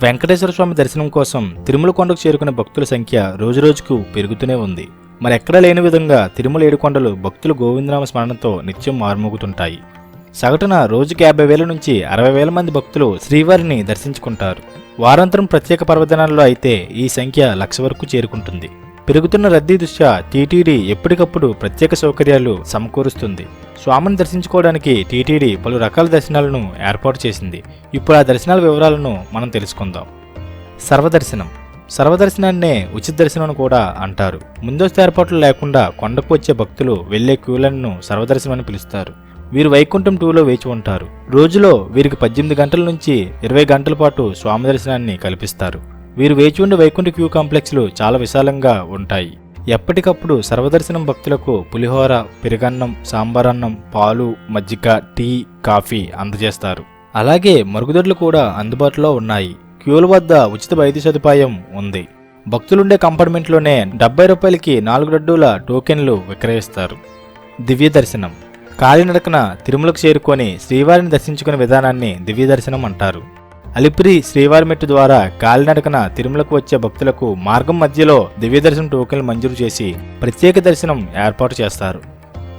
వెంకటేశ్వర స్వామి దర్శనం కోసం తిరుమల కొండకు చేరుకునే భక్తుల సంఖ్య రోజురోజుకు పెరుగుతూనే ఉంది. మరెక్కడా లేని విధంగా తిరుమల ఏడుకొండలు భక్తుల గోవిందనామ స్మరణతో నిత్యం మారుమోగుతుంటాయి. సగటున రోజుకి 50,000 నుంచి 60,000 మంది భక్తులు శ్రీవారిని దర్శించుకుంటారు. వారాంతరం ప్రత్యేక పర్వదినాల్లో అయితే ఈ సంఖ్య 1,00,000 వరకు చేరుకుంటుంది. పెరుగుతున్న రద్దీ దృష్ట్యా టీటీడీ ఎప్పటికప్పుడు ప్రత్యేక సౌకర్యాలు సమకూరుస్తుంది. స్వామిని దర్శించుకోవడానికి టీటీడీ పలు రకాల దర్శనాలను ఏర్పాటు చేసింది. ఇప్పుడు ఆ దర్శనాల వివరాలను మనం తెలుసుకుందాం. సర్వదర్శనాన్నే ఉచిత దర్శనం కూడా అంటారు. ముందస్తు ఏర్పాట్లు లేకుండా కొండకు వచ్చే భక్తులు వెళ్లే క్యూలను సర్వదర్శనం అని పిలుస్తారు. వీరు వైకుంఠం 2లో వేచి ఉంటారు. రోజులో వీరికి 18 గంటల నుంచి 20 గంటల పాటు స్వామి దర్శనాన్ని కల్పిస్తారు. వీరు వేచి ఉండే వైకుంఠ క్యూ కాంప్లెక్స్లు చాలా విశాలంగా ఉంటాయి. ఎప్పటికప్పుడు సర్వదర్శనం భక్తులకు పులిహోర, పెరుగన్నం, సాంబారన్నం, పాలు, మజ్జిగ, టీ, కాఫీ అందజేస్తారు. అలాగే మరుగుదొడ్లు కూడా అందుబాటులో ఉన్నాయి. క్యూల వద్ద ఉచిత వైద్య సదుపాయం ఉంది. భక్తులుండే కంపార్ట్మెంట్లోనే 70 రూపాయలకి 4 లడ్డూల టోకెన్లు విక్రయిస్తారు. దివ్య దర్శనం కాలినడకన తిరుమలకు చేరుకొని శ్రీవారిని దర్శించుకునే విధానాన్ని దివ్య దర్శనం అంటారు. అలిపిరి శ్రీవారి మెట్టు ద్వారా కాలినడకన తిరుమలకు వచ్చే భక్తులకు మార్గం మధ్యలో దివ్య దర్శనం టోకెన్లు మంజూరు చేసి ప్రత్యేక దర్శనం ఏర్పాటు చేస్తారు.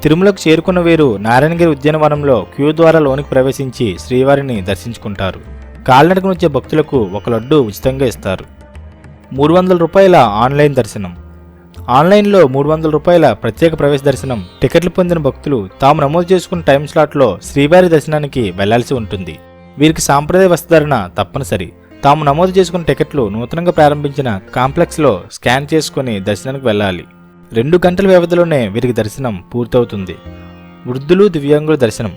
తిరుమలకు చేరుకున్న వీరు నారాయణగిరి ఉద్యానవనంలో క్యూ ద్వారా లోనికి ప్రవేశించి శ్రీవారిని దర్శించుకుంటారు. కాలినడకన వచ్చే భక్తులకు 1 లడ్డు ఉచితంగా ఇస్తారు. 300 రూపాయల ఆన్లైన్ దర్శనం. ఆన్లైన్లో 300 రూపాయల ప్రత్యేక ప్రవేశ దర్శనం టికెట్లు పొందిన భక్తులు తాము నమోదు చేసుకున్న టైం స్లాట్లో శ్రీవారి దర్శనానికి వెళ్లాల్సి ఉంటుంది. వీరికి సాంప్రదాయ వస్త్రధారణ తప్పనిసరి. తాము నమోదు చేసుకున్న టికెట్లు నూతనంగా ప్రారంభించిన కాంప్లెక్స్లో స్కాన్ చేసుకుని దర్శనానికి వెళ్ళాలి. 2 గంటల వ్యవధిలోనే వీరికి దర్శనం పూర్తవుతుంది. వృద్ధులు దివ్యాంగుల దర్శనం.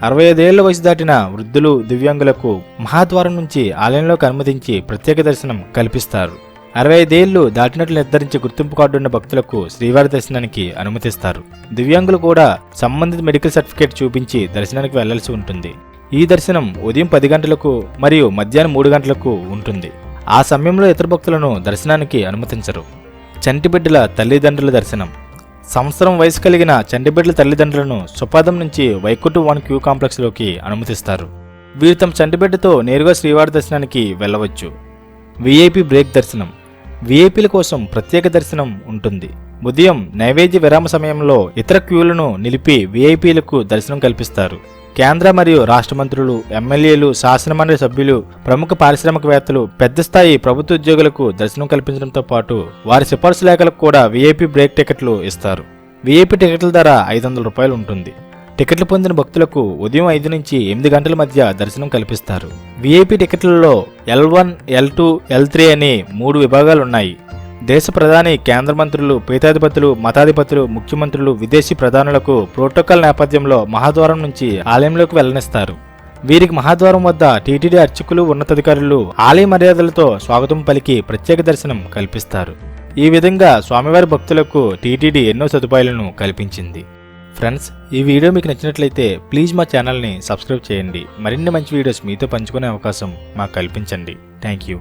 65 ఏళ్ల వయసు దాటిన వృద్ధులు దివ్యాంగులకు మహాద్వారం నుంచి ఆలయంలోకి అనుమతించి ప్రత్యేక దర్శనం కల్పిస్తారు. 65 ఏళ్లు దాటినట్లు నిర్ధారించే గుర్తింపు కార్డున్న భక్తులకు శ్రీవారి దర్శనానికి అనుమతిస్తారు. దివ్యాంగులు కూడా సంబంధిత మెడికల్ సర్టిఫికేట్ చూపించి దర్శనానికి వెళ్లాల్సి ఉంటుంది. ఈ దర్శనం ఉదయం 10 గంటలకు మరియు మధ్యాహ్నం 3 గంటలకు ఉంటుంది. ఆ సమయంలో ఇతర భక్తులను దర్శనానికి అనుమతించరు. చంటిబిడ్డల తల్లిదండ్రుల దర్శనం. సంవత్సరం వయసు కలిగిన చంటిబిడ్డల తల్లిదండ్రులను సుపాదం నుంచి వైకుంఠం 1 క్యూ కాంప్లెక్స్లోకి అనుమతిస్తారు. వీరు తమ చంటిబిడ్డతో నేరుగా శ్రీవారి దర్శనానికి వెళ్ళవచ్చు. విఐపి బ్రేక్ దర్శనం. విఐపీల కోసం ప్రత్యేక దర్శనం ఉంటుంది. ఉదయం నైవేద్య విరామ సమయంలో ఇతర క్యూలను నిలిపి విఐపీలకు దర్శనం కల్పిస్తారు. కేంద్ర మరియు రాష్ట్ర మంత్రులు, ఎమ్మెల్యేలు, శాసనమండలి సభ్యులు, ప్రముఖ పారిశ్రామికవేత్తలు, పెద్ద స్థాయి ప్రభుత్వ ఉద్యోగులకు దర్శనం కల్పించడంతో పాటు వారి సిఫార్సు లేఖలకు కూడా విఐపి బ్రేక్ టికెట్లు ఇస్తారు. విఐపి టికెట్ల ధర 500 రూపాయలు ఉంటుంది. టికెట్లు పొందిన భక్తులకు ఉదయం 5 నుంచి 8 గంటల మధ్య దర్శనం కల్పిస్తారు. విఐపి టికెట్లలో L1, L2, L3 అని 3 విభాగాలున్నాయి. దేశ ప్రధాని, కేంద్ర మంత్రులు, పీఠాధిపతులు, మతాధిపతులు, ముఖ్యమంత్రులు, విదేశీ ప్రధానులకు ప్రోటోకాల్ నేపథ్యంలో మహాద్వారం నుంచి ఆలయంలోకి వెళ్లనిస్తారు. వీరికి మహాద్వారం వద్ద టీటీడీ అర్చకులు, ఉన్నతాధికారులు ఆలయ మర్యాదలతో స్వాగతం పలికి ప్రత్యేక దర్శనం కల్పిస్తారు. ఈ విధంగా స్వామివారి భక్తులకు టీటీడీ ఎన్నో సదుపాయాలను కల్పించింది. ఫ్రెండ్స్, ఈ వీడియో మీకు నచ్చినట్లయితే ప్లీజ్ మా ఛానల్ని సబ్స్క్రైబ్ చేయండి. మరిన్ని మంచి వీడియోస్ మీతో పంచుకునే అవకాశం మాకు కల్పించండి. Thank you.